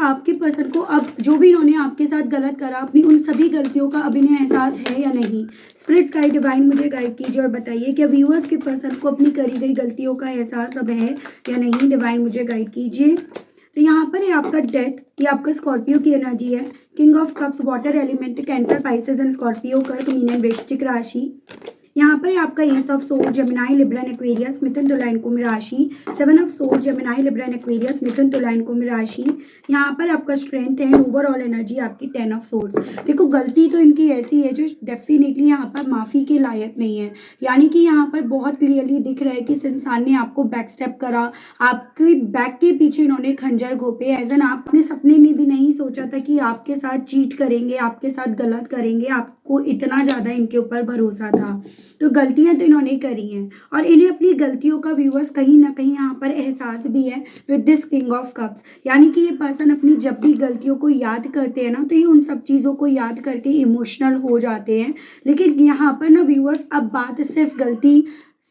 आपके पर्सन को अब जो भी इन्होंने आपके साथ गलत करा, अपनी उन सभी गलतियों का अब इन्हें एहसास है या नहीं। स्पिरिट्स गाइड डिवाइन मुझे गाइड कीजिए और बताइए कि व्यूअर्स के पर्सन को अपनी करी गई गलतियों का एहसास अब है या नहीं। डिवाइन मुझे गाइड कीजिए। तो यहाँ पर है आपका डेथ, ये आपका स्कॉर्पियो की एनर्जी है। King of cups, water element, Cancer, Pisces and Scorpio, Kark, Meen and Vrishchik राशि। यहाँ पर आपका ace of sword, Gemini, Libra and Aquarius, Mithun, Tula and Kumbh राशि। Seven of sword, Gemini, Libra and Aquarius, Mithun, Tula and Kumbh राशि। यहाँ पर आपका स्ट्रेंथ है, ओवरऑल एनर्जी आपकी 10 ऑफ सोर्ड्स। देखो गलती तो इनकी ऐसी है जो डेफिनेटली यहाँ पर माफ़ी के लायक नहीं है। यानी कि यहाँ पर बहुत क्लियरली दिख रहा है कि इस इंसान ने आपको बैक स्टेप करा, आपके बैक के पीछे इन्होंने खंजर घोपे। एज एन आपने सपने में भी नहीं सोचा था कि आपके साथ चीट करेंगे, आपके साथ गलत करेंगे, आपको इतना ज़्यादा इनके ऊपर भरोसा था। तो गलतियां तो इन्होंने करी हैं और इन्हें अपनी गलतियों का व्यूअर्स कहीं ना कहीं यहाँ पर एहसास भी है with this king of cups. यानी कि ये पर्सन अपनी जब भी गलतियों को याद करते हैं ना, तो ये उन सब चीज़ों को याद करके इमोशनल हो जाते हैं। लेकिन यहाँ पर ना व्यूअर्स, अब बात सिर्फ गलती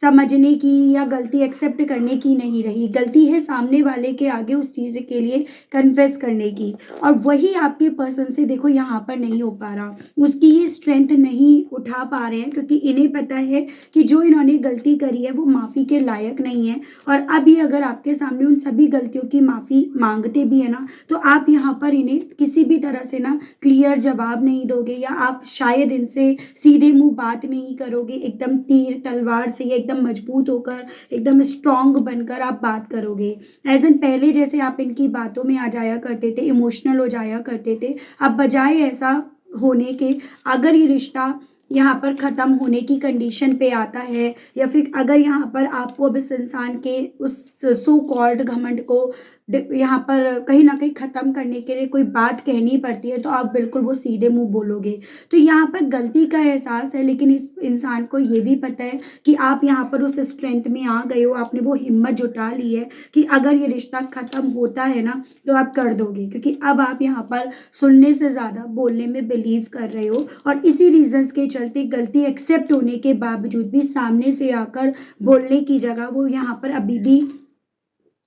समझने की या गलती एक्सेप्ट करने की नहीं रही, गलती है सामने वाले के आगे उस चीज़ के लिए कन्फेस करने की। और वही आपके पर्सन से देखो यहाँ पर नहीं हो पा रहा, उसकी ये स्ट्रेंथ नहीं उठा पा रहे हैं, क्योंकि इन्हें पता है कि जो इन्होंने गलती करी है वो माफ़ी के लायक नहीं है। और अब ये अगर आपके सामने उन सभी गलतियों की माफ़ी मांगते भी है ना, तो आप यहाँ पर इन्हें किसी भी तरह से ना क्लियर जवाब नहीं दोगे, या आप शायद इनसे सीधे मुंह बात नहीं करोगे, एकदम तीर तलवार से एकदम मजबूत होकर, एकदम स्ट्रांग बनकर आप बात करोगे। एज एन पहले जैसे आप इनकी बातों में आ जाया करते थे, इमोशनल हो जाया करते थे, अब बजाय ऐसा होने के, अगर ये रिश्ता यहाँ पर ख़त्म होने की कंडीशन पे आता है, या फिर अगर यहाँ पर आपको अब इस इंसान के उस सो कॉल्ड घमंड को यहाँ पर कहीं ना कहीं ख़त्म करने के लिए कोई बात कहनी पड़ती है, तो आप बिल्कुल वो सीधे मुंह बोलोगे। तो यहाँ पर गलती का एहसास है, लेकिन इस इंसान को ये भी पता है कि आप यहाँ पर उस स्ट्रेंथ में आ गए हो, आपने वो हिम्मत जुटा ली है कि अगर ये रिश्ता ख़त्म होता है ना, तो आप कर दोगे, क्योंकि अब आप यहाँ पर सुनने से ज़्यादा बोलने में बिलीव कर रहे हो। और इसी रीजंस के चलते गलती एक्सेप्ट होने के बावजूद भी सामने से आकर बोलने की जगह वो यहाँ पर अभी भी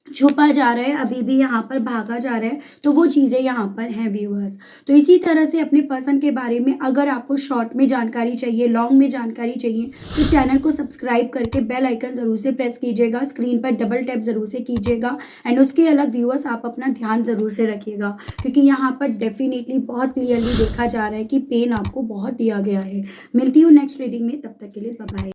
छुपा जा रहा है, अभी भी यहाँ पर भागा जा रहा है। तो वो चीज़ें यहाँ पर हैं व्यूअर्स। तो इसी तरह से अपने पर्सन के बारे में अगर आपको शॉर्ट में जानकारी चाहिए, लॉन्ग में जानकारी चाहिए, तो चैनल को सब्सक्राइब करके बेल आइकन ज़रूर से प्रेस कीजिएगा, स्क्रीन पर डबल टैप ज़रूर से कीजिएगा। एंड उसके अलग व्यूअर्स आप अपना ध्यान ज़रूर से रखिएगा, क्योंकि यहाँ पर डेफिनेटली बहुत क्लियरली देखा जा रहा है कि पेन आपको बहुत दिया गया है। मिलती हूँ नेक्स्ट रीडिंग में, तब तक के लिए बाय बाय।